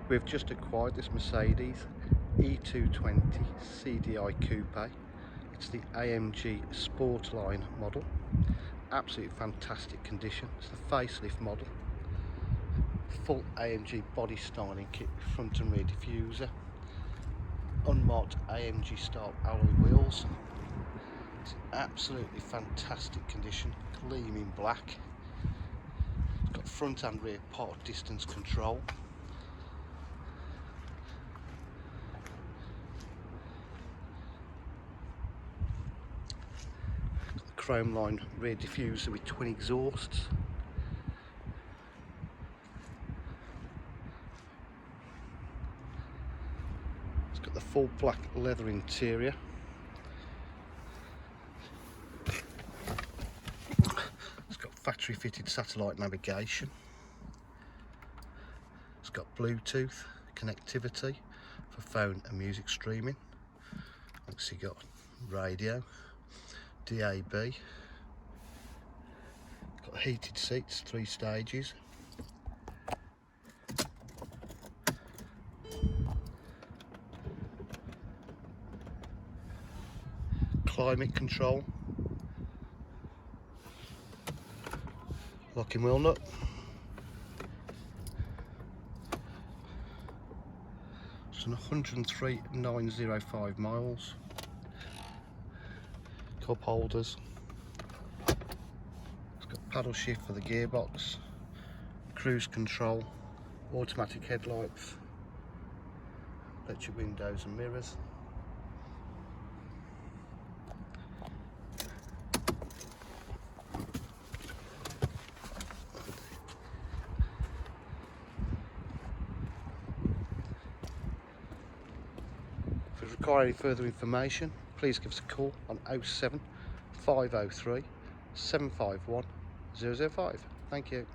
We've just acquired this Mercedes E220 CDI Coupe. It's the AMG Sportline model. Absolutely fantastic condition. It's the facelift model. Full AMG body styling kit with front and rear diffuser. Unmarked AMG style alloy wheels. It's in absolutely fantastic condition, gleaming black. It's got front and rear park distance control. Chrome line rear diffuser with twin exhausts. It's got the full black leather interior. It's got factory fitted satellite navigation. It's got Bluetooth connectivity for phone and music streaming. Obviously got radio, DAB, got heated seats, 3 stages. Climate control, locking wheel nut. It's on 103,905 miles. Cup holders. It's got paddle shift for the gearbox, cruise control, automatic headlights, electric windows and mirrors. If you require any further information, please give us a call on 07 503 751 005. Thank you.